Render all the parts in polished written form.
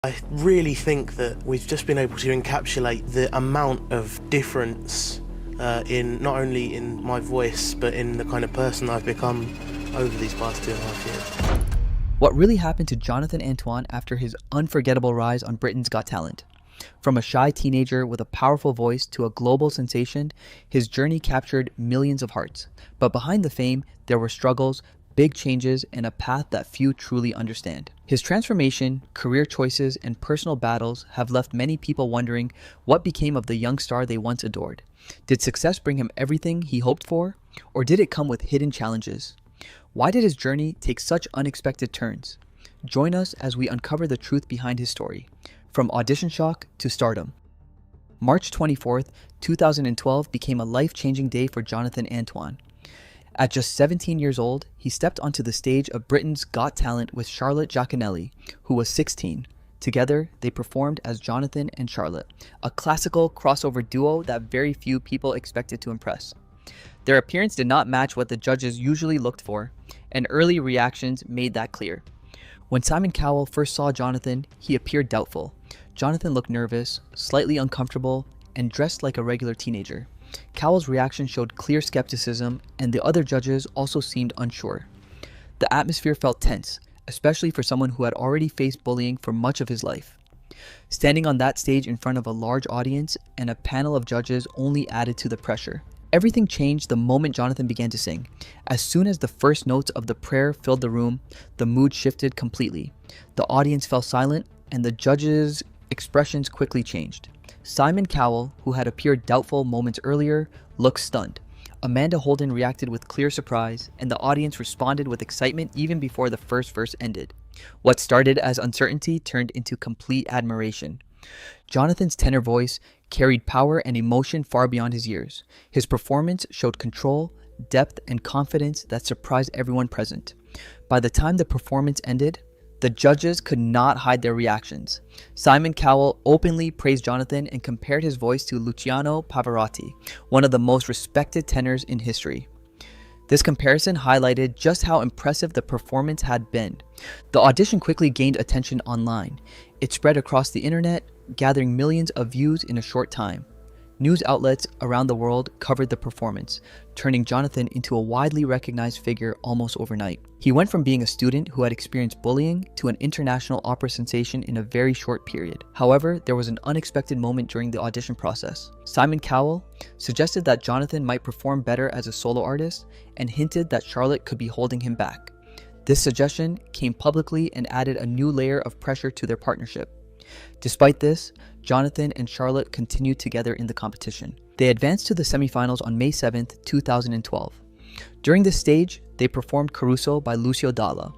I really think that we've just been able to encapsulate the amount of difference in not only in my voice but in the kind of person I've become over these past 2.5 years. What really happened to Jonathan Antoine after his unforgettable rise on Britain's Got Talent? From a shy teenager with a powerful voice to a global sensation, his journey captured millions of hearts. But behind the fame, there were struggles, big changes, and a path that few truly understand. His transformation, career choices, and personal battles have left many people wondering what became of the young star they once adored. Did success bring him everything he hoped for, or did it come with hidden challenges? Why did his journey take such unexpected turns? Join us as we uncover the truth behind his story, from audition shock to stardom. March 24th, 2012 became a life-changing day for Jonathan Antoine. At just 17 years old, he stepped onto the stage of Britain's Got Talent with Charlotte Giaconelli, who was 16. Together, they performed as Jonathan and Charlotte, a classical crossover duo that very few people expected to impress. Their appearance did not match what the judges usually looked for, and early reactions made that clear. When Simon Cowell first saw Jonathan, he appeared doubtful. Jonathan looked nervous, slightly uncomfortable, and dressed like a regular teenager. Cowell's reaction showed clear skepticism, and the other judges also seemed unsure. The atmosphere felt tense, especially for someone who had already faced bullying for much of his life. Standing on that stage in front of a large audience and a panel of judges only added to the pressure. Everything changed the moment Jonathan began to sing. As soon as the first notes of the prayer filled the room, the mood shifted completely. The audience fell silent, and the judges' expressions quickly changed. Simon Cowell, who had appeared doubtful moments earlier, looked stunned. Amanda Holden reacted with clear surprise, and the audience responded with excitement even before the first verse ended. What started as uncertainty turned into complete admiration. Jonathan's tenor voice carried power and emotion far beyond his years. His performance showed control, depth, and confidence that surprised everyone present. By the time the performance ended, the judges could not hide their reactions. Simon Cowell openly praised Jonathan and compared his voice to Luciano Pavarotti, one of the most respected tenors in history. This comparison highlighted just how impressive the performance had been. The audition quickly gained attention online. It spread across the internet, gathering millions of views in a short time. News outlets around the world covered the performance, turning Jonathan into a widely recognized figure almost overnight. He went from being a student who had experienced bullying to an international opera sensation in a very short period. However, there was an unexpected moment during the audition process. Simon Cowell suggested that Jonathan might perform better as a solo artist and hinted that Charlotte could be holding him back. This suggestion came publicly and added a new layer of pressure to their partnership. Despite this, Jonathan and Charlotte continued together in the competition. They advanced to the semifinals on May 7th, 2012. During this stage, they performed Caruso by Lucio Dalla.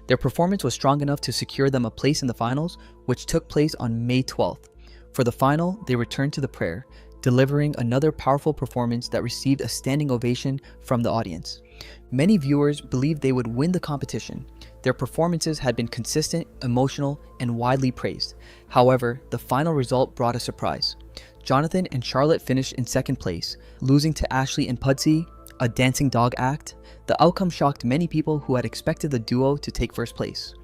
Their performance was strong enough to secure them a place in the finals, which took place on May 12th. For the final, they returned to the prayer, delivering another powerful performance that received a standing ovation from the audience. Many viewers believed they would win the competition. Their performances had been consistent, emotional, and widely praised. However, the final result brought a surprise. Jonathan and Charlotte finished in second place, losing to Ashley and Pudsey, a dancing dog act. The outcome shocked many people who had expected the duo to take first place.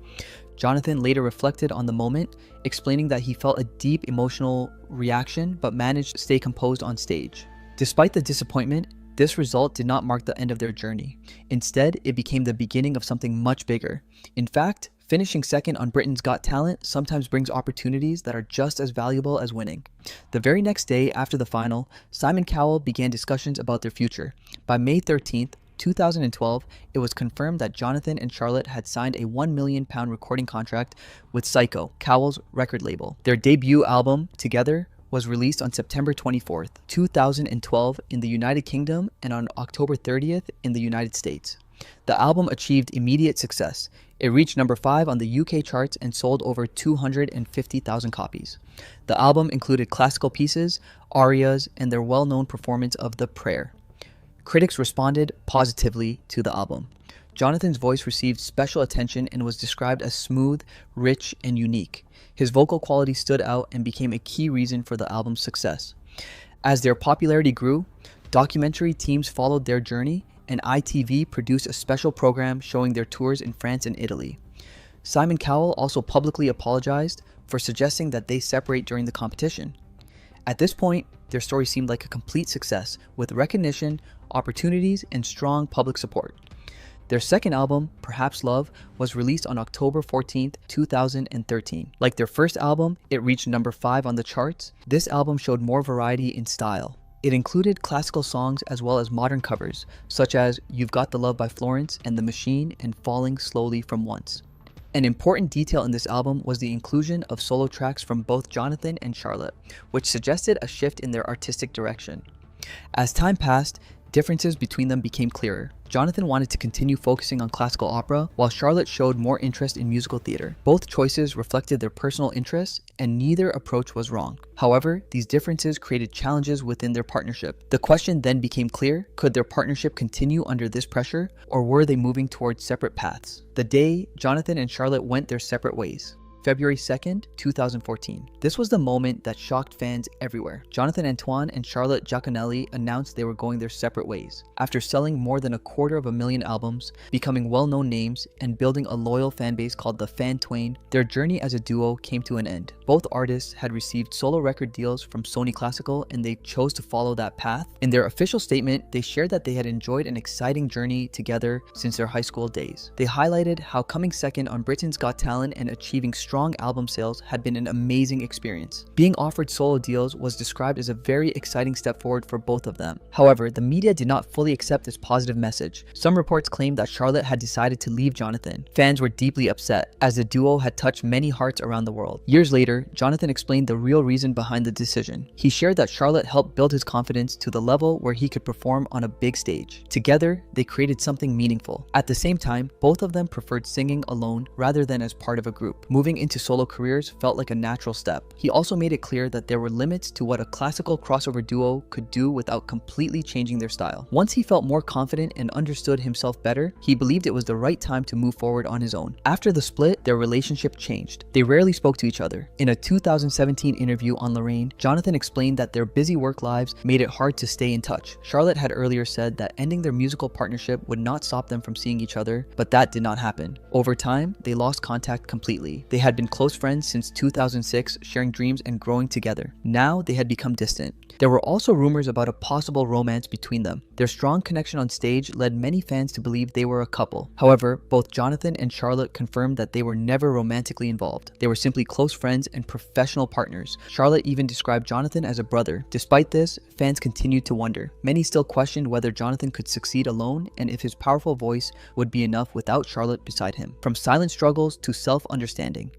Jonathan later reflected on the moment, explaining that he felt a deep emotional reaction but managed to stay composed on stage. Despite the disappointment, this result did not mark the end of their journey. Instead, it became the beginning of something much bigger. In fact, finishing second on Britain's Got Talent sometimes brings opportunities that are just as valuable as winning. The very next day after the final, Simon Cowell began discussions about their future. By May 13th, 2012, it was confirmed that Jonathan and Charlotte had signed a £1 million recording contract with Psycho, Cowell's record label. Their debut album, Together, was released on September 24th, 2012 in the United Kingdom and on October 30th in the United States. The album achieved immediate success. It reached number 5 on the UK charts and sold over 250,000 copies. The album included classical pieces, arias, and their well-known performance of The Prayer. Critics responded positively to the album. Jonathan's voice received special attention and was described as smooth, rich, and unique. His vocal quality stood out and became a key reason for the album's success. As their popularity grew, documentary teams followed their journey, and ITV produced a special program showing their tours in France and Italy. Simon Cowell also publicly apologized for suggesting that they separate during the competition. At this point, their story seemed like a complete success, with recognition, opportunities, and strong public support. Their second album, Perhaps Love, was released on October 14th, 2013. Like their first album, it reached number 5 on the charts. This album showed more variety in style. It included classical songs as well as modern covers, such as You've Got the Love by Florence and The Machine and Falling Slowly from Once. An important detail in this album was the inclusion of solo tracks from both Jonathan and Charlotte, which suggested a shift in their artistic direction. As time passed, differences between them became clearer. Jonathan wanted to continue focusing on classical opera, while Charlotte showed more interest in musical theater. Both choices reflected their personal interests, and neither approach was wrong. However, these differences created challenges within their partnership. The question then became clear: could their partnership continue under this pressure, or were they moving towards separate paths? The day Jonathan and Charlotte went their separate ways. February 2nd, 2014. This was the moment that shocked fans everywhere. Jonathan Antoine and Charlotte Giaconelli announced they were going their separate ways. After selling more than 250,000 albums, becoming well-known names, and building a loyal fan base called the Fan Twain, their journey as a duo came to an end. Both artists had received solo record deals from Sony Classical, and they chose to follow that path. In their official statement, they shared that they had enjoyed an exciting journey together since their high school days. They highlighted how coming second on Britain's Got Talent and achieving strong album sales had been an amazing experience. Being offered solo deals was described as a very exciting step forward for both of them. However, the media did not fully accept this positive message. Some reports claimed that Charlotte had decided to leave Jonathan. Fans were deeply upset, as the duo had touched many hearts around the world. Years later, Jonathan explained the real reason behind the decision. He shared that Charlotte helped build his confidence to the level where he could perform on a big stage. Together, they created something meaningful. At the same time, both of them preferred singing alone rather than as part of a group. Moving into solo careers felt like a natural step. He also made it clear that there were limits to what a classical crossover duo could do without completely changing their style. Once he felt more confident and understood himself better, he believed it was the right time to move forward on his own. After the split, their relationship changed. They rarely spoke to each other. In a 2017 interview on Lorraine, Jonathan explained that their busy work lives made it hard to stay in touch. Charlotte had earlier said that ending their musical partnership would not stop them from seeing each other, but that did not happen. Over time, they lost contact completely. They had been close friends since 2006, sharing dreams and growing together. Now they had become distant. There were also rumors about a possible romance between them. Their strong connection on stage led many fans to believe they were a couple. However, both Jonathan and Charlotte confirmed that they were never romantically involved. They were simply close friends and professional partners. Charlotte even described Jonathan as a brother. Despite this, fans continued to wonder. Many still questioned whether Jonathan could succeed alone and if his powerful voice would be enough without Charlotte beside him. From silent struggles to self-understanding.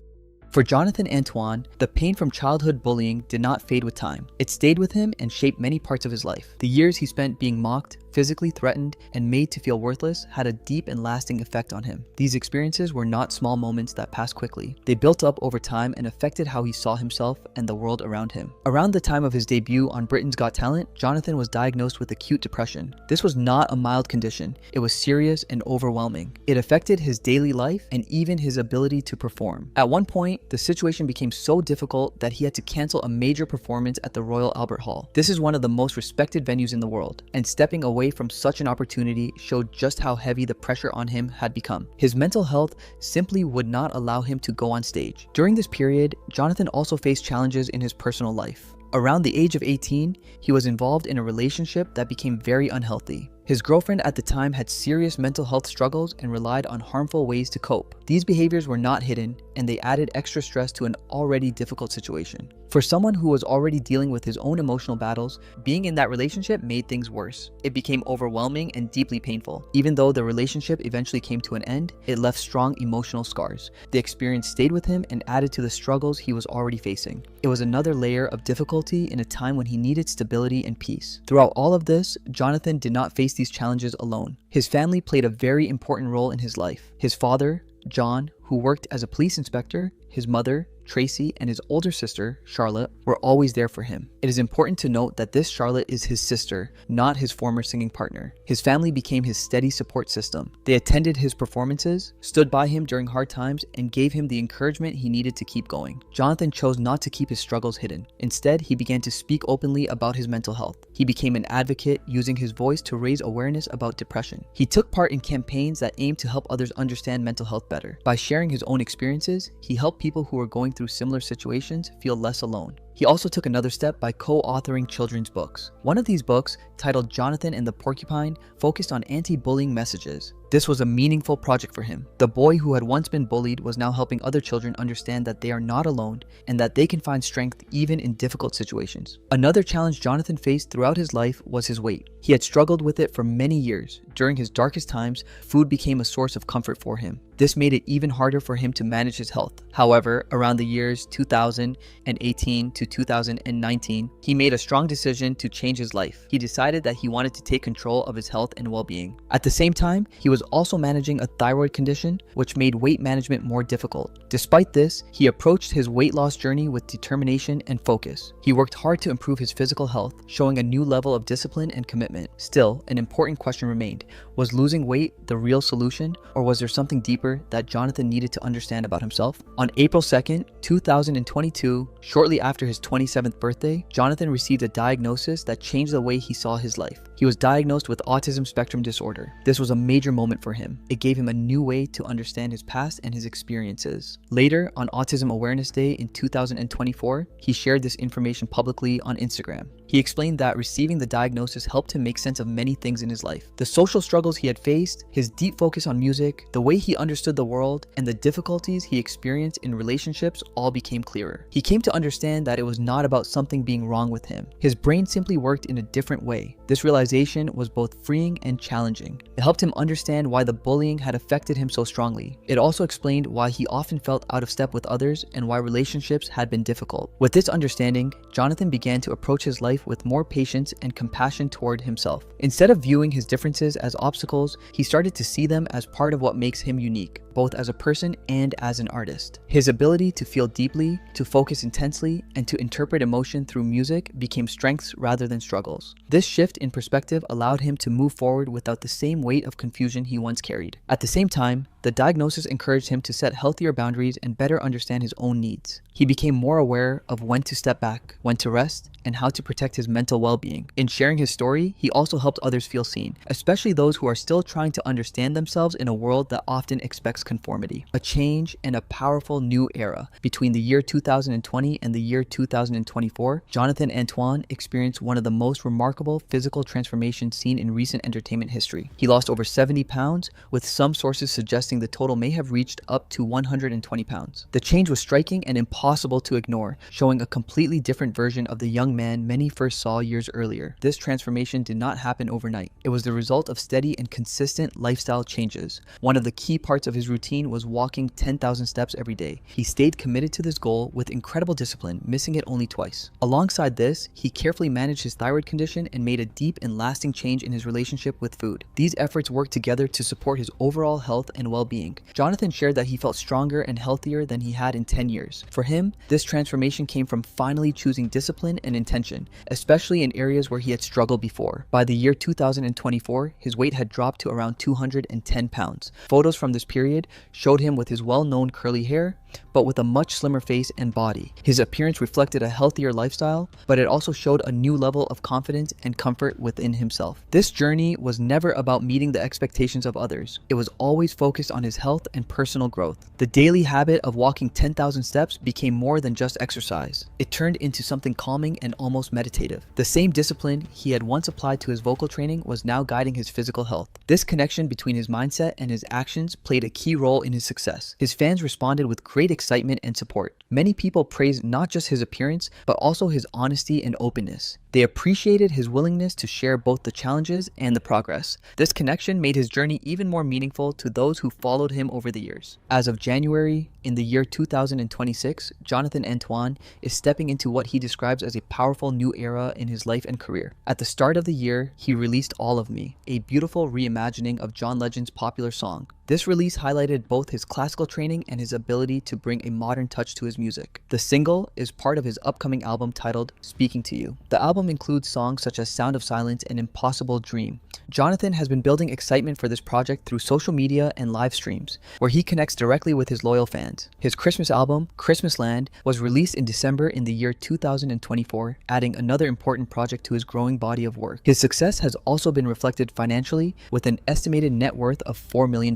For Jonathan Antoine, the pain from childhood bullying did not fade with time. It stayed with him and shaped many parts of his life. The years he spent being mocked, physically threatened, and made to feel worthless had a deep and lasting effect on him. These experiences were not small moments that passed quickly. They built up over time and affected how he saw himself and the world around him. Around the time of his debut on Britain's Got Talent, Jonathan was diagnosed with acute depression. This was not a mild condition. It was serious and overwhelming. It affected his daily life and even his ability to perform. At one point, the situation became so difficult that he had to cancel a major performance at the Royal Albert Hall. This is one of the most respected venues in the world, and stepping away from such an opportunity showed just how heavy the pressure on him had become. His mental health simply would not allow him to go on stage. During this period, Jonathan also faced challenges in his personal life. Around the age of 18, he was involved in a relationship that became very unhealthy. His girlfriend at the time had serious mental health struggles and relied on harmful ways to cope. These behaviors were not hidden, and they added extra stress to an already difficult situation. For someone who was already dealing with his own emotional battles, being in that relationship made things worse. It became overwhelming and deeply painful. Even though the relationship eventually came to an end, it left strong emotional scars. The experience stayed with him and added to the struggles he was already facing. It was another layer of difficulty in a time when he needed stability and peace. Throughout all of this, Jonathan did not face these challenges alone. His family played a very important role in his life. His father, John, who worked as a police inspector, his mother, Tracy, and his older sister, Charlotte, were always there for him. It is important to note that this Charlotte is his sister, not his former singing partner. His family became his steady support system. They attended his performances, stood by him during hard times, and gave him the encouragement he needed to keep going. Jonathan chose not to keep his struggles hidden. Instead, he began to speak openly about his mental health. He became an advocate, using his voice to raise awareness about depression. He took part in campaigns that aimed to help others understand mental health better. By sharing his own experiences, he helped people who were going through similar situations feel less alone. He also took another step by co-authoring children's books. One of these books, titled Jonathan and the Porcupine, focused on anti-bullying messages. This was a meaningful project for him. The boy who had once been bullied was now helping other children understand that they are not alone and that they can find strength even in difficult situations. Another challenge Jonathan faced throughout his life was his weight. He had struggled with it for many years. During his darkest times, food became a source of comfort for him. This made it even harder for him to manage his health. However, around the years 2018 to 2019, he made a strong decision to change his life. He decided that he wanted to take control of his health and well-being. At the same time, he was also managing a thyroid condition, which made weight management more difficult. Despite this, he approached his weight loss journey with determination and focus. He worked hard to improve his physical health, showing a new level of discipline and commitment. Still, an important question remained. Was losing weight the real solution, or was there something deeper that Jonathan needed to understand about himself? On April 2nd, 2022, shortly after his 27th birthday, Jonathan received a diagnosis that changed the way he saw his life. He was diagnosed with autism spectrum disorder. This was a major moment for him. It gave him a new way to understand his past and his experiences. Later, on Autism Awareness Day in 2024, he shared this information publicly on Instagram. He explained that receiving the diagnosis helped him make sense of many things in his life. The social struggles he had faced, his deep focus on music, the way he understood the world, and the difficulties he experienced in relationships all became clearer. He came to understand that it was not about something being wrong with him. His brain simply worked in a different way. This realization was both freeing and challenging. It helped him understand why the bullying had affected him so strongly. It also explained why he often felt out of step with others and why relationships had been difficult. With this understanding, Jonathan began to approach his life with more patience and compassion toward himself. Instead of viewing his differences as obstacles, he started to see them as part of what makes him unique, both as a person and as an artist. His ability to feel deeply, to focus intensely, and to interpret emotion through music became strengths rather than struggles. This shift in perspective allowed him to move forward without the same weight of confusion he once carried. At the same time, the diagnosis encouraged him to set healthier boundaries and better understand his own needs. He became more aware of when to step back, when to rest, and how to protect his mental well-being. In sharing his story, he also helped others feel seen, especially those who are still trying to understand themselves in a world that often expects conformity. A change and a powerful new era. Between the year 2020 and the year 2024, Jonathan Antoine experienced one of the most remarkable physical transformations seen in recent entertainment history. He lost over 70 pounds, with some sources suggesting the total may have reached up to 120 pounds. The change was striking and impossible to ignore, showing a completely different version of the young man many first saw years earlier. This transformation did not happen overnight. It was the result of steady and consistent lifestyle changes. One of the key parts of his routine was walking 10,000 steps every day. He stayed committed to this goal with incredible discipline, missing it only twice. Alongside this, he carefully managed his thyroid condition and made a deep and lasting change in his relationship with food. These efforts worked together to support his overall health and well-being. Jonathan shared that he felt stronger and healthier than he had in 10 years. For him, this transformation came from finally choosing discipline and intention, especially in areas where he had struggled before. By the year 2024, his weight had dropped to around 210 pounds. Photos from this period showed him with his well-known curly hair, but with a much slimmer face and body. His appearance reflected a healthier lifestyle, but it also showed a new level of confidence and comfort within himself. This journey was never about meeting the expectations of others. It was always focused on his health and personal growth. The daily habit of walking 10,000 steps became more than just exercise. It turned into something calming and almost meditative. The same discipline he had once applied to his vocal training was now guiding his physical health. This connection between his mindset and his actions played a key role in his success. His fans responded with great excitement and support. Many people praised not just his appearance, but also his honesty and openness. They appreciated his willingness to share both the challenges and the progress. This connection made his journey even more meaningful to those who followed him over the years. As of January, in the year 2026, Jonathan Antoine is stepping into what he describes as a powerful new era in his life and career. At the start of the year, he released All of Me, a beautiful reimagining of John Legend's popular song. This release highlighted both his classical training and his ability to bring a modern touch to his music. The single is part of his upcoming album titled Speaking to You. The album includes songs such as Sound of Silence and Impossible Dream. Jonathan has been building excitement for this project through social media and live streams, where he connects directly with his loyal fans. His Christmas album, Christmas Land, was released in December in the year 2024, adding another important project to his growing body of work. His success has also been reflected financially with an estimated net worth of $4 million.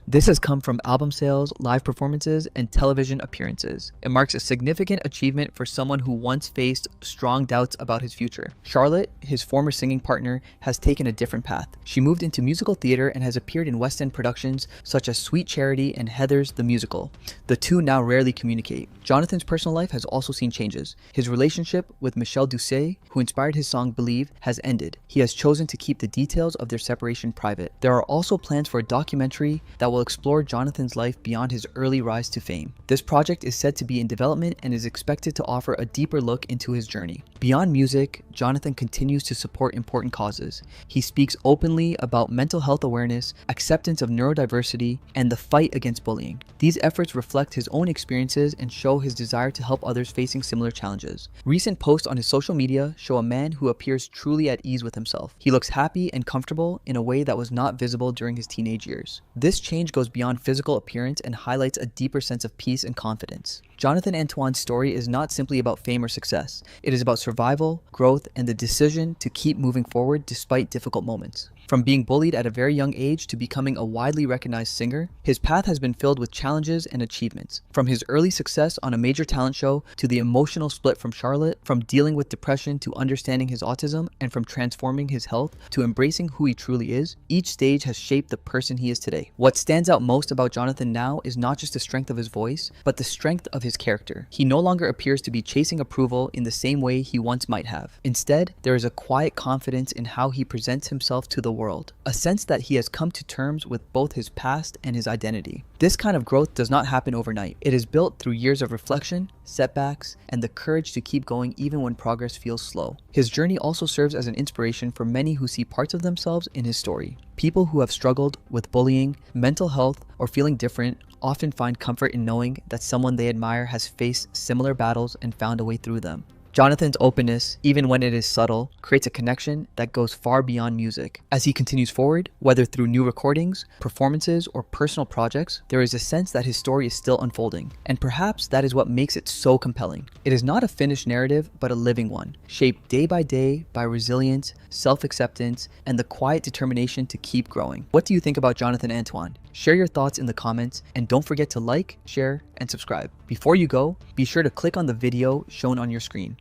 This has come from album sales, live performances, and television appearances. It marks a significant achievement for someone who once faced strong doubts about his future. Charlotte, his former singing partner, has taken a different path. She moved into musical theater and has appeared in West End productions such as Sweet Charity and Heathers the Musical. The two now rarely communicate. Jonathan's personal life has also seen changes. His relationship with Michelle Doucet, who inspired his song Believe, has ended. He has chosen to keep the details of their separation private. There are also plans for a documentary that will explore Jonathan's life beyond his early rise to fame. This project is said to be in development and is expected to offer a deeper look into his journey. Beyond music, Jonathan continues to support important causes. He speaks openly about mental health awareness, acceptance of neurodiversity, and the fight against bullying. These efforts reflect his own experiences and show his desire to help others facing similar challenges. Recent posts on his social media show a man who appears truly at ease with himself. He looks happy and comfortable in a way that was not visible during his teenage years. This change goes beyond physical appearance and highlights a deeper sense of peace and confidence. Jonathan Antoine's story is not simply about fame or success. It is about survival, growth, and the decision to keep moving forward despite difficult moments. From being bullied at a very young age to becoming a widely recognized singer, his path has been filled with challenges and achievements. From his early success on a major talent show to the emotional split from Charlotte, from dealing with depression to understanding his autism, and from transforming his health to embracing who he truly is, each stage has shaped the person he is today. What stands out most about Jonathan now is not just the strength of his voice, but the strength of his character. He no longer appears to be chasing approval in the same way he once might have. Instead, there is a quiet confidence in how he presents himself to the world, a sense that he has come to terms with both his past and his identity. This kind of growth does not happen overnight. It is built through years of reflection, setbacks, and the courage to keep going even when progress feels slow. His journey also serves as an inspiration for many who see parts of themselves in his story. People who have struggled with bullying, mental health, or feeling different often find comfort in knowing that someone they admire has faced similar battles and found a way through them. Jonathan's openness, even when it is subtle, creates a connection that goes far beyond music. As he continues forward, whether through new recordings, performances, or personal projects, there is a sense that his story is still unfolding. And perhaps that is what makes it so compelling. It is not a finished narrative, but a living one, shaped day by resilience, self-acceptance, and the quiet determination to keep growing. What do you think about Jonathan Antoine? Share your thoughts in the comments, and don't forget to like, share, and subscribe. Before you go, be sure to click on the video shown on your screen.